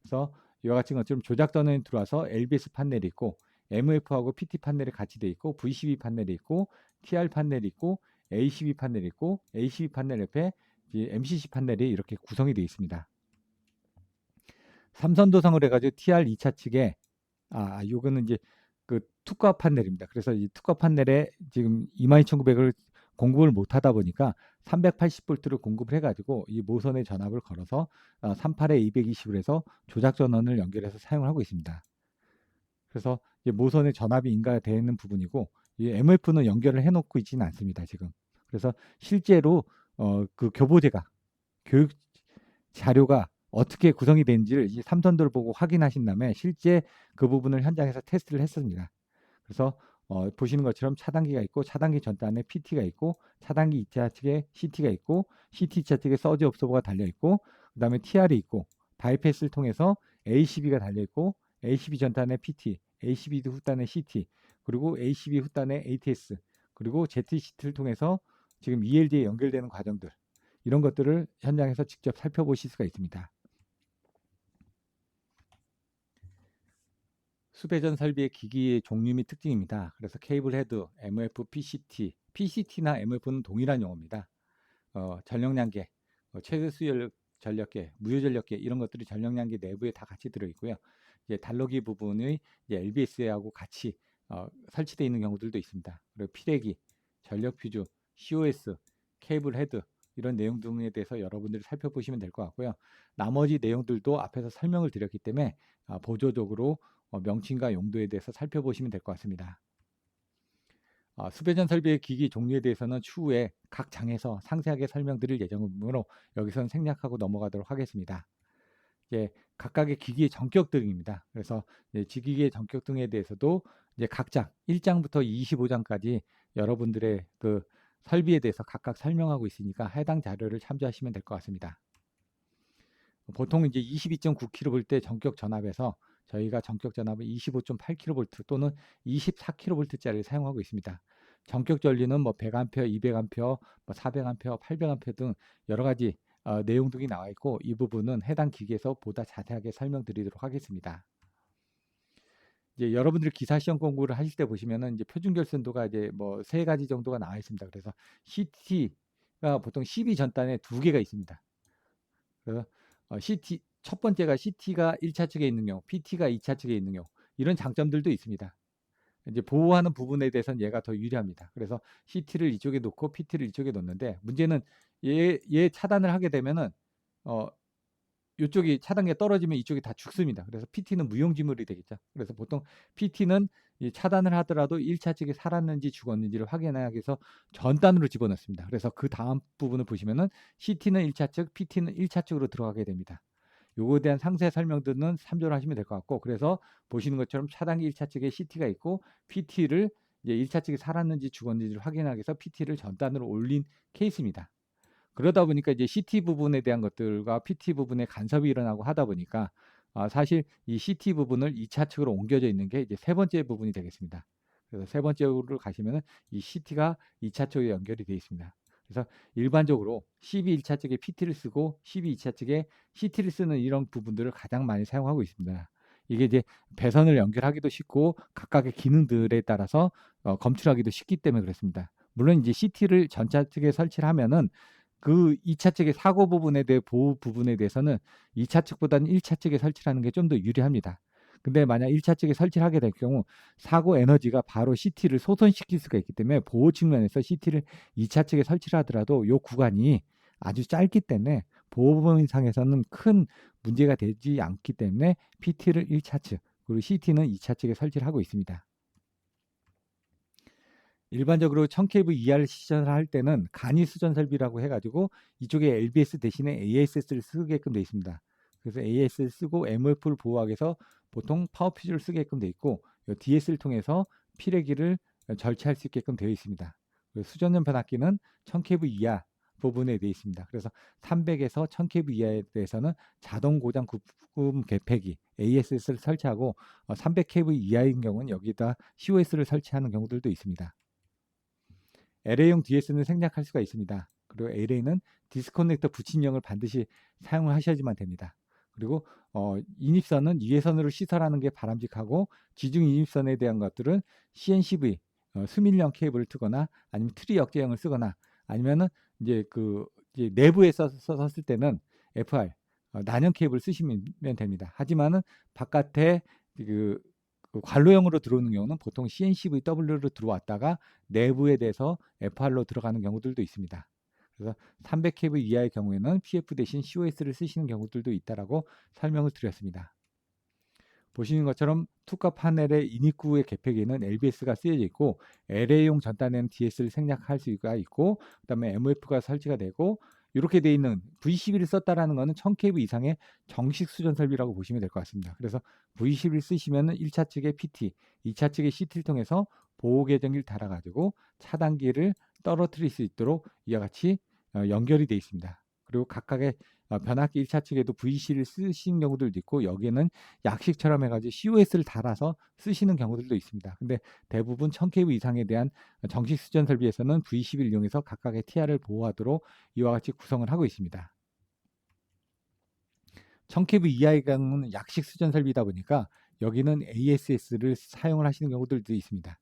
그래서 이와 같은 것처럼 조작 전원이 들어와서 LBS 판넬이 있고, MF하고 PT 판넬이 같이 되어 있고, VCB 판넬이 있고, TR 판넬이 있고, ACB 판넬이 있고, ACB 판넬 옆에 MCC 판넬이 이렇게 구성이 되어 있습니다. 삼선도성을 해가지고 TR 2차 측에 요거는 이제 그 특과 판넬입니다. 그래서 이 특과 판넬에 지금 22,900을 공급을 못하다 보니까 380V를 공급을 해가지고 이 모선의 전압을 걸어서 38에 220을 해서 조작 전원을 연결해서 사용을 하고 있습니다. 그래서 이제 모선의 전압이 인가되어 있는 부분이고 이 MF는 연결을 해놓고 있지는 않습니다. 지금. 그래서 실제로 그 교보제가 교육 자료가 어떻게 구성이 되는지를 이 삼선도를 보고 확인하신 다음에 실제 그 부분을 현장에서 테스트를 했습니다. 그래서 보시는 것처럼 차단기가 있고 차단기 전단에 PT가 있고 차단기 2차 측에 CT가 있고 CT 2차 측에 서지 옵서버가 달려 있고 그 다음에 TR이 있고 바이패스를 통해서 ACB가 달려 있고 ACB 전단에 PT, ACB 후단에 CT 그리고 ACB 후단에 ATS 그리고 ZCT를 통해서 지금 ELD에 연결되는 과정들 이런 것들을 현장에서 직접 살펴보실 수가 있습니다. 수배전 설비의 기기의 종류 및 특징입니다. 그래서 케이블 헤드, MF, PCT, PCT나 MF는 동일한 용어입니다. 전력량계, 최대 수열 전력계, 무효 전력계 이런 것들이 전력량계 내부에 다 같이 들어있고요. 이제 달러기 부분의 이제 LBS하고 같이 설치되어 있는 경우들도 있습니다. 그리고 피레기, 전력 퓨즈, COS, 케이블 헤드 이런 내용 등에 대해서 여러분들이 살펴보시면 될 것 같고요. 나머지 내용들도 앞에서 설명을 드렸기 때문에 보조적으로 명칭과 용도에 대해서 살펴보시면 될 것 같습니다. 수배전 설비의 기기 종류에 대해서는 추후에 각 장에서 상세하게 설명드릴 예정이므로 여기서는 생략하고 넘어가도록 하겠습니다. 이제 각각의 기기의 전격 등입니다. 그래서 기기의 전격 등에 대해서도 이제 각 장 1장부터 25장까지 여러분들의 그 설비에 대해서 각각 설명하고 있으니까 해당 자료를 참조하시면 될 것 같습니다. 보통 이제 22.9kV 볼 때 전격 전압에서 저희가 전격 전압을 25.8kV 또는 24kV짜리를 사용하고 있습니다. 전격 전류는 뭐 100A, 200A, 뭐 400A, 800A 등 여러 가지 내용 등이 나와 있고 이 부분은 해당 기기에서 보다 자세하게 설명드리도록 하겠습니다. 이제 여러분들이 기사 시험 공부를 하실 때 보시면은 이제 표준 결선도가 이제 뭐 3가지 정도가 나와 있습니다. 그래서 CT가 보통 12 전단에 2개가 있습니다. 그래서 CT 첫 번째가 CT가 1차 측에 있는 경우, PT가 2차 측에 있는 경우 이런 장점들도 있습니다. 이제 보호하는 부분에 대해서는 얘가 더 유리합니다. 그래서 CT를 이쪽에 놓고 PT를 이쪽에 놓는데 문제는 얘 차단을 하게 되면은 이쪽이 차단기가 떨어지면 이쪽이 다 죽습니다. 그래서 PT는 무용지물이 되겠죠. 그래서 보통 PT는 차단을 하더라도 1차 측에 살았는지 죽었는지를 확인하기 위해서 전단으로 집어넣습니다. 그래서 그 다음 부분을 보시면은 CT는 1차 측, PT는 1차 측으로 들어가게 됩니다. 요거에 대한 상세 설명들은 참조를 하시면 될 것 같고 그래서 보시는 것처럼 차단기 1차 측에 CT가 있고 PT를 이제 1차 측이 살았는지 죽었는지를 확인하기 위해서 PT를 전단으로 올린 케이스입니다. 그러다 보니까 이제 CT 부분에 대한 것들과 PT 부분에 간섭이 일어나고 하다 보니까 사실 이 CT 부분을 2차 측으로 옮겨져 있는 게 이제 세 번째 부분이 되겠습니다. 그래서 세 번째로 가시면은 이 CT가 2차 측에 연결이 되어 있습니다. 그래서 일반적으로 12 1차 측에 PT를 쓰고 12 2차 측에 CT를 쓰는 이런 부분들을 가장 많이 사용하고 있습니다. 이게 이제 배선을 연결하기도 쉽고 각각의 기능들에 따라서 검출하기도 쉽기 때문에 그렇습니다. 물론 이제 CT를 전차 측에 설치를 하면은 그 2차 측의 사고 부분에 대해 보호 부분에 대해서는 2차 측보다는 1차 측에 설치를 하는 게 좀 더 유리합니다. 근데 만약 1차 측에 설치를 하게 될 경우 사고 에너지가 바로 CT를 소선시킬 수가 있기 때문에 보호 측면에서 CT를 2차 측에 설치를 하더라도 이 구간이 아주 짧기 때문에 보호 부분상에서는 큰 문제가 되지 않기 때문에 PT를 1차 측 그리고 CT는 2차 측에 설치를 하고 있습니다. 일반적으로 1000kV 이하를 시전할 때는 간이 수전 설비라고 해가지고 이쪽에 LBS 대신에 ASS를 쓰게끔 되어 있습니다. 그래서 AS를 쓰고 MF를 보호하기 위해서 보통 파워퓨즈를 쓰게끔 되어 있고 DS를 통해서 피레기를 절취할 수 있게끔 되어 있습니다. 수전용 변압기는 1000kV 이하 부분에 되어 있습니다. 그래서 300에서 1000kV 이하에 대해서는 자동 고장 구금 개폐기 ASS를 설치하고 300kV 이하인 경우는 여기다 COS를 설치하는 경우들도 있습니다. LA용 DS는 생략할 수가 있습니다. 그리고 LA는 디스커넥터 붙임형을 반드시 사용을 하셔야지만 됩니다. 그리고 인입선은 유해선으로 시설하는 게 바람직하고 지중 인입선에 대한 것들은 CNCV 수밀형 케이블을 트거나 아니면 트리 역제형을 쓰거나 아니면은 이제 이제 내부에 썼을 때는 FR 난형 케이블 쓰시면 됩니다. 하지만은 바깥에 그 관로형으로 들어오는 경우는 보통 CNCVW로 들어왔다가 내부에 대해서 FR로 들어가는 경우들도 있습니다. 그래서 300kV 이하의 경우에는 PF 대신 COS를 쓰시는 경우들도 있다라고 설명을 드렸습니다. 보시는 것처럼 투카 파넬의 인입구의 개폐기에는 LBS가 쓰여져 있고 LA용 전단에는 DS를 생략할 수가 있고 그다음에 MOF가 설치가 되고 이렇게 돼 있는 V11을 썼다라는 것은 1000kV 이상의 정식 수전 설비라고 보시면 될 것 같습니다. 그래서 V11을 쓰시면 1차 측의 PT, 2차 측의 CT를 통해서 보호 계정기를 달아가지고 차단기를 떨어뜨릴 수 있도록 이와 같이 연결이 되어 있습니다. 그리고 각각의 변압기 1차 측에도 VC를 쓰시는 경우들도 있고 여기에는 약식처럼 해가지고 COS를 달아서 쓰시는 경우들도 있습니다. 근데 대부분 1000kV 이상에 대한 정식 수전 설비에서는 V11을 이용해서 각각의 TR을 보호하도록 이와 같이 구성을 하고 있습니다. 1000kV 이하의 경우는 약식 수전 설비다 보니까 여기는 ASS를 사용을 하시는 경우들도 있습니다.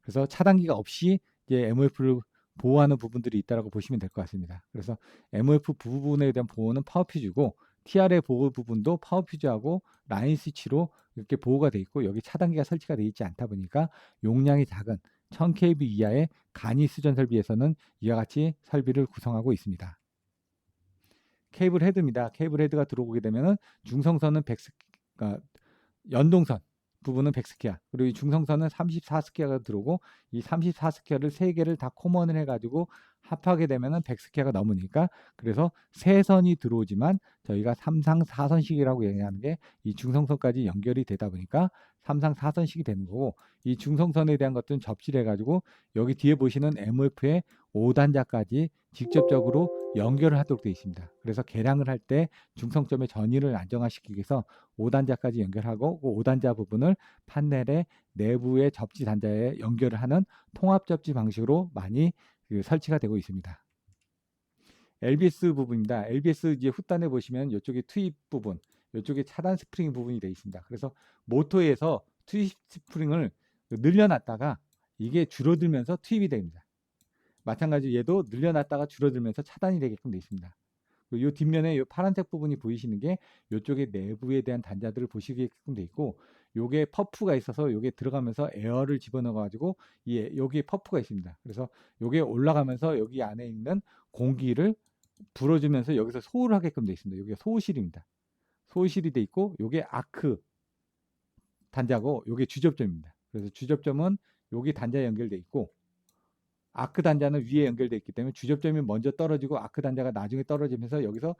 그래서 차단기가 없이 이제 MOF를 보호하는 부분들이 있다고 보시면 될 것 같습니다. 그래서 MOF 부분에 대한 보호는 파워퓨즈고 TR의 보호 부분도 파워퓨즈하고 라인 스위치로 이렇게 보호가 되어 있고 여기 차단기가 설치가 되어 있지 않다 보니까 용량이 작은 1000kV 이하의 간이 수전 설비에서는 이와 같이 설비를 구성하고 있습니다. 케이블 헤드입니다. 케이블 헤드가 들어오게 되면은 중성선은 100스, 그러니까 연동선 부분은 100스퀘어 그리고 이 중성선은 34스퀘어가 들어오고 이 34스퀘어를 3개를 다 코먼을 해가지고 합하게 되면은 100스퀘어가 넘으니까 그래서 세 선이 들어오지만 저희가 3상 4선식이라고 얘기하는 게 이 중성선까지 연결이 되다 보니까 3상 4선식이 되는 거고 이 중성선에 대한 것들은 접지를 해가지고 여기 뒤에 보시는 MOF의 5단자까지 직접적으로 연결을 하도록 되어 있습니다. 그래서 계량을 할 때 중성점의 전위를 안정화시키기 위해서 5단자까지 연결하고 그 5단자 부분을 판넬의 내부의 접지 단자에 연결을 하는 통합 접지 방식으로 많이 설치가 되고 있습니다. LBS 부분입니다. LBS 이제 후단에 보시면 이쪽에 투입 부분, 이쪽에 차단 스프링 부분이 되어 있습니다. 그래서 모터에서 투입 스프링을 늘려놨다가 이게 줄어들면서 투입이 됩니다. 마찬가지로 얘도 늘려놨다가 줄어들면서 차단이 되게끔 되어 있습니다. 이 뒷면에 이 파란색 부분이 보이시는 게 이쪽에 내부에 대한 단자들을 보시게끔 돼 있고 요게 퍼프가 있어서 요게 들어가면서 에어를 집어넣어 가지고 여기에 퍼프가 있습니다. 그래서 요게 올라가면서 여기 안에 있는 공기를 불어주면서 여기서 소우를 하게끔 돼 있습니다. 여기가 소우실입니다. 소우실이 돼 있고 요게 아크 단자고 요게 주접점입니다. 그래서 주접점은 여기 단자에 연결돼 있고 아크 단자는 위에 연결되어 있기 때문에 주접점이 먼저 떨어지고 아크 단자가 나중에 떨어지면서 여기서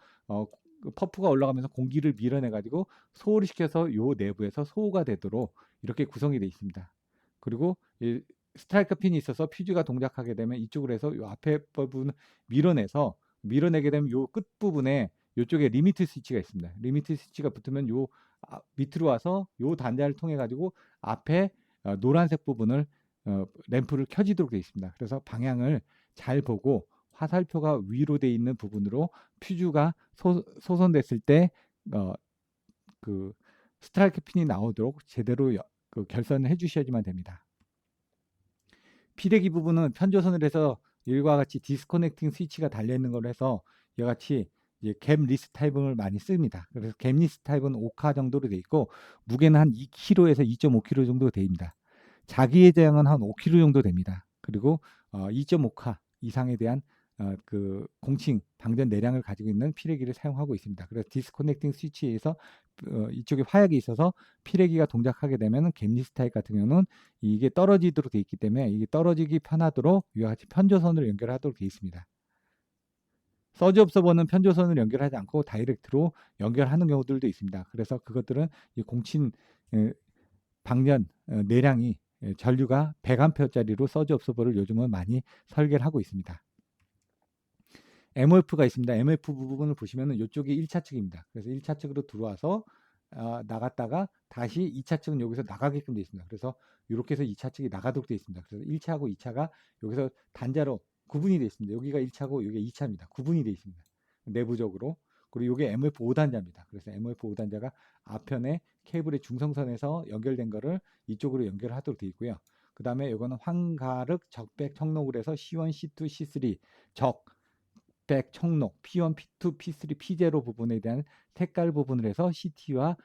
퍼프가 올라가면서 공기를 밀어내 가지고 소호를 시켜서 요 내부에서 소호가 되도록 이렇게 구성이 되어 있습니다. 그리고 이 스트라이크 핀이 있어서 퓨즈가 동작하게 되면 이쪽으로 해서 요 앞에 부분을 밀어내게 되면 요 끝 부분에 이쪽에 리미트 스위치가 있습니다. 리미트 스위치가 붙으면 요 밑으로 와서 요 단자를 통해 가지고 앞에 노란색 부분을 램프를 켜지도록 되어 있습니다. 그래서 방향을 잘 보고 화살표가 위로 되어 있는 부분으로 퓨즈가 소선됐을 때 그 스트라이크 핀이 나오도록 제대로 결선을 해주셔야지만 됩니다. 피대기 부분은 편조선을 해서 이와 같이 디스커넥팅 스위치가 달려있는 걸로 해서 이와 같이 갭 리스 타입을 많이 씁니다. 그래서 갭 리스 타입은 5카 정도로 되어 있고 무게는 한 2kg에서 2.5kg 정도 됩니다. 자기의 제형은 한 5kg 정도 됩니다. 그리고 2.5카 이상에 대한 그 공칭 방전 내량을 가지고 있는 피레기를 사용하고 있습니다. 그래서 디스커넥팅 스위치에서 이쪽에 화약이 있어서 피레기가 동작하게 되면 갭리스 타입 같은 경우는 이게 떨어지도록 되어 있기 때문에 이게 떨어지기 편하도록 이와 같이 편조선을 연결하도록 되어 있습니다. 서지 옵서버는 편조선을 연결하지 않고 다이렉트로 연결하는 경우들도 있습니다. 그래서 그것들은 이 공친 방전 내량이 전류가 100A짜리로 서지 옵서버를 요즘은 많이 설계를 하고 있습니다. MOF가 있습니다. MOF 부분을 보시면 이쪽이 1차 측입니다. 그래서 1차 측으로 들어와서 나갔다가 다시 2차 측은 여기서 나가게끔 되어 있습니다. 그래서 이렇게 해서 2차 측이 나가도록 되어 있습니다. 그래서 1차하고 2차가 여기서 단자로 구분이 되어 있습니다. 여기가 1차고 여기가 2차입니다. 구분이 되어 있습니다. 내부적으로. 그리고 이게 MOF 5단자입니다. 그래서 MOF 5단자가 앞편에 케이블의 중성선에서 연결된 거를 이쪽으로 연결하도록 되어 있고요. 그 다음에 이거는 환가륵 적백 청록을 해서 C1, C2, C3 적백 청록 P1, P2, P3, P0 부분에 대한 색깔 부분을 해서 CT와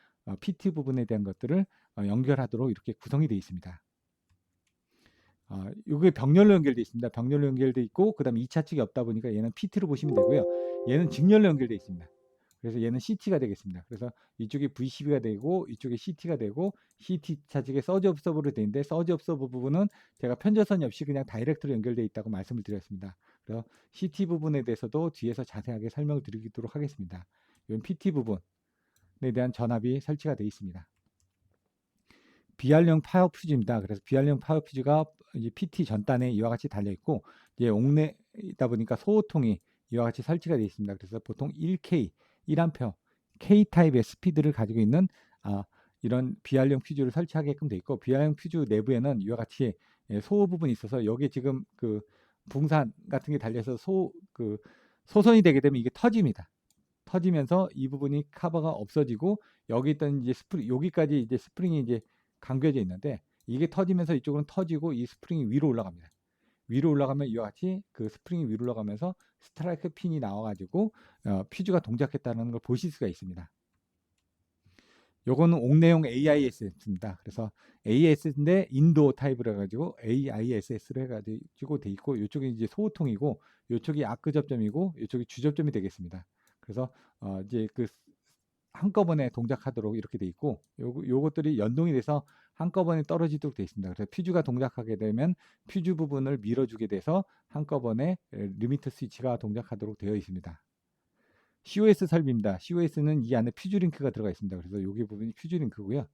PT 부분에 대한 것들을 연결하도록 이렇게 구성이 되어 있습니다. 이게 병렬로 연결되어 있습니다. 병렬로 연결되어 있고 그 다음에 2차 측이 없다 보니까 얘는 PT로 보시면 되고요. 얘는 직렬로 연결되어 있습니다. 그래서 얘는 CT가 되겠습니다. 그래서 이쪽이 VCB가 되고 이쪽이 CT가 되고 CT 차측에 서지 옵서버로 되어 있는데 서지 옵서버 부분은 제가 편저선이 없이 그냥 다이렉트로 연결되어 있다고 말씀을 드렸습니다. 그래서 CT 부분에 대해서도 뒤에서 자세하게 설명을 드리도록 하겠습니다. 이건 PT 부분에 대한 전압이 설치가 되어 있습니다. BR용 파워 퓨즈입니다. 그래서 BR용 파워 퓨즈가 이제 PT 전단에 이와 같이 달려 있고 이제 옥내다 보니까 소호통이 이와 같이 설치가 되어 있습니다. 그래서 보통 1K, 1A, K 타입의 스피드를 가지고 있는 이런 BR용 퓨즈를 설치하게끔 되어 있고 BR용 퓨즈 내부에는 이와 같이 소호 부분이 있어서 여기 지금 그 붕산 같은 게 달려서 소선이 되게 되면 이게 터집니다. 터지면서 이 부분이 커버가 없어지고 여기 있던 이제 여기까지 이제 스프링이 이제 감겨져 있는데 이게 터지면서 이쪽은 터지고 이 스프링이 위로 올라갑니다. 위로 올라가면 이와 같이 그 스프링이 위로 올라가면서 스트라이크 핀이 나와가지고 퓨즈가 동작했다는 걸 보실 수가 있습니다. 요거는 옥내용 AISS입니다. 그래서 AIS인데 인도 타입으로 해가지고 AISS로 해가지고 돼 있고 이쪽이 이제 소호통이고 이쪽이 아크 접점이고 이쪽이 주 접점이 되겠습니다. 그래서 이제 그 한꺼번에 동작하도록 이렇게 돼 있고 요것들이 연동이 돼서 한꺼번에 떨어지도록 되어 있습니다. 그래서 퓨즈가 동작하게 되면 퓨즈 부분을 밀어주게 돼서 한꺼번에 리미터 스위치가 동작하도록 되어 있습니다. COS 설비입니다. COS는 이 안에 퓨즈 링크가 들어가 있습니다. 그래서 여기 부분이 퓨즈 링크고요.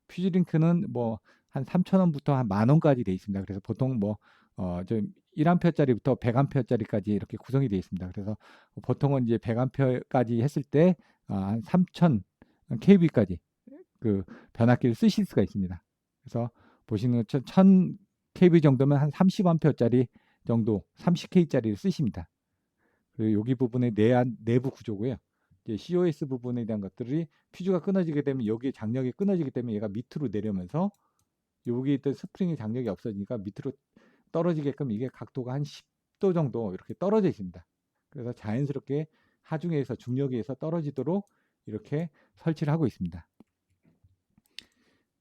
퓨즈 링크는 뭐 한 3,000원부터 한 만원까지 되어 있습니다. 그래서 보통 뭐 좀 1A짜리부터 100A짜리까지 이렇게 구성이 되어 있습니다. 그래서 보통은 이제 100A까지 했을 때 한 3,000 kV까지 그 변압기를 쓰실 수가 있습니다. 그래서 보시는 것처럼 1000 kV 정도면 한 30A짜리 정도 30K짜리를 쓰십니다. 그리고 여기 부분의 내부 구조고요. 이제 COS 부분에 대한 것들이 퓨즈가 끊어지게 되면 여기 장력이 끊어지기 때문에 얘가 밑으로 내려면서 여기 있던 스프링의 장력이 없어지니까 밑으로 떨어지게끔 이게 각도가 한 10도 정도 이렇게 떨어져 있습니다. 그래서 자연스럽게 하중에서 중력에 의해서 떨어지도록 이렇게 설치를 하고 있습니다.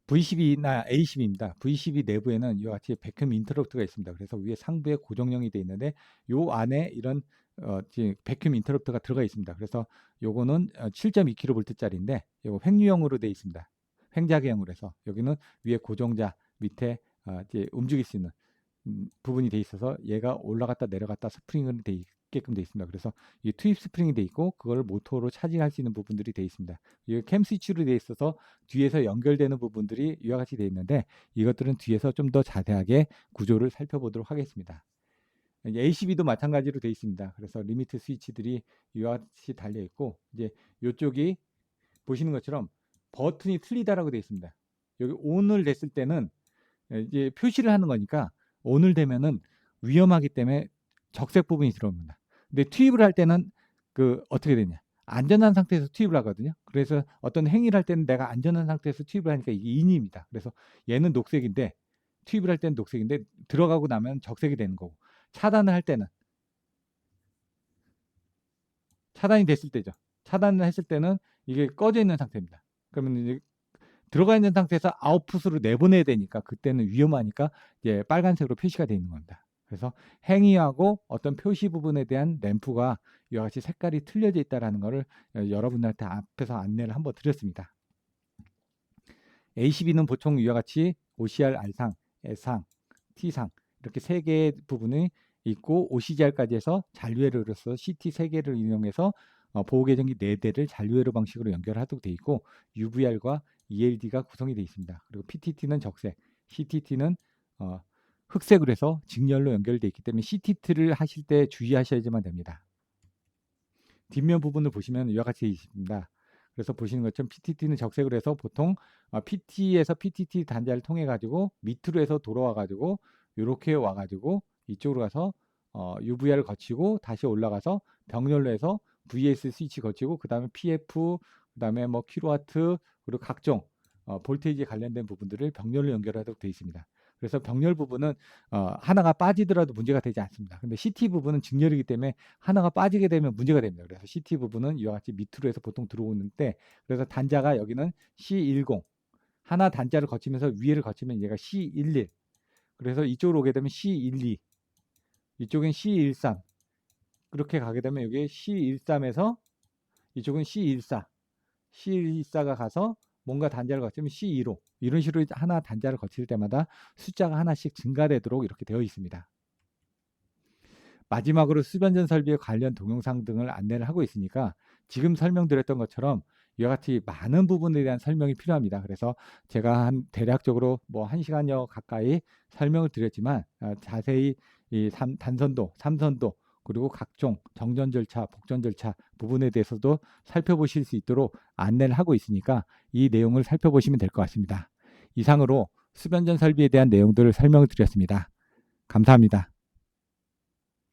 V12나 A12입니다. V12 내부에는 이와 같이 백큐ම් 인터럽터가 있습니다. 그래서 위에 상부에 고정형이 되어 있는데 요 안에 이런 백큐ම් 인터럽터가 들어가 있습니다. 그래서 요거는 7.2kV짜리인데 요거 횡류형으로 되어 있습니다. 횡자개형으로 해서 여기는 위에 고정자 밑에 이제 움직일 수 있는 부분이 되어 있어서 얘가 올라갔다 내려갔다 스프링으로 되어 있게끔 되어 있습니다. 그래서 이 투입 스프링이 되어 있고 그걸 모터로 차징할 수 있는 부분들이 되어 있습니다. 이 캠 스위치로 되어 있어서 뒤에서 연결되는 부분들이 이와 같이 되어 있는데 이것들은 뒤에서 좀 더 자세하게 구조를 살펴보도록 하겠습니다. ACB도 마찬가지로 되어 있습니다. 그래서 리미트 스위치들이 이와 같이 달려 있고 이제 이쪽이 보시는 것처럼 버튼이 틀리다라고 되어 있습니다. 여기 ON을 냈을 때는 이제 표시를 하는 거니까 ON을 되면은 위험하기 때문에 적색 부분이 들어옵니다. 근데 투입을 할 때는 어떻게 되냐? 안전한 상태에서 투입을 하거든요. 그래서 어떤 행위를 할 때는 내가 안전한 상태에서 투입을 하니까 이게 인입니다. 그래서 얘는 녹색인데 투입을 할 때는 녹색인데 들어가고 나면 적색이 되는 거고 차단을 할 때는 차단이 됐을 때죠. 차단을 했을 때는 이게 꺼져 있는 상태입니다. 그러면 이제 들어가 있는 상태에서 아웃풋으로 내보내야 되니까 그때는 위험하니까 이제 빨간색으로 표시가 되어 있는 겁니다. 그래서 행위하고 어떤 표시 부분에 대한 램프가 이와 같이 색깔이 틀려져 있다는 것을 여러분들한테 앞에서 안내를 한번 드렸습니다. ACB는 보통 이와 같이 OCR R상, S상, T상 이렇게 세 개의 부분이 있고 OCGR까지 해서 잔류회로로서 CT 3개를 이용해서 보호계정기 4대를 잔류회로 방식으로 연결하도록 되어 있고 UVR과 ELD가 구성이 되어 있습니다. 그리고 PTT는 적색, CTT는 흑색으로 해서 직렬로 연결되어 있기 때문에 CTT를 하실 때 주의하셔야지만 됩니다. 뒷면 부분을 보시면 이와 같이 있습니다. 그래서 보시는 것처럼 PTT는 적색으로 해서 보통 PT에서 PTT 단자를 통해 가지고 밑으로 해서 돌아와 가지고 이렇게 와 가지고 이쪽으로 가서 UVR을 거치고 다시 올라가서 병렬로 해서 VS 스위치 거치고 그 다음에 PF 그 다음에 뭐 킬로와트 그리고 각종 볼테이지에 관련된 부분들을 병렬로 연결하도록 되어 있습니다. 그래서 병렬 부분은 하나가 빠지더라도 문제가 되지 않습니다. 근데 CT 부분은 직렬이기 때문에 하나가 빠지게 되면 문제가 됩니다. 그래서 CT 부분은 이와 같이 밑으로 해서 보통 들어오는데 그래서 단자가 여기는 C10 하나 단자를 거치면서 위를 거치면 얘가 C11. 그래서 이쪽으로 오게 되면 C12. 이쪽엔 C13. 그렇게 가게 되면 여기 C13에서 이쪽은 C14. C14가 가서 뭔가 단자를 거치면 C2로 이런 식으로 하나 단자를 거칠 때마다 숫자가 하나씩 증가되도록 이렇게 되어 있습니다. 마지막으로 수변전 설비에 관련 동영상 등을 안내를 하고 있으니까 지금 설명드렸던 것처럼 이와 같이 많은 부분에 대한 설명이 필요합니다. 그래서 제가 한 대략적으로 뭐 1시간여 가까이 설명을 드렸지만 자세히 이 단선도, 삼선도 그리고 각종 정전 절차, 복전 절차 부분에 대해서도 살펴보실 수 있도록 안내를 하고 있으니까 이 내용을 살펴보시면 될 것 같습니다. 이상으로 수변전 설비에 대한 내용들을 설명을 드렸습니다. 감사합니다.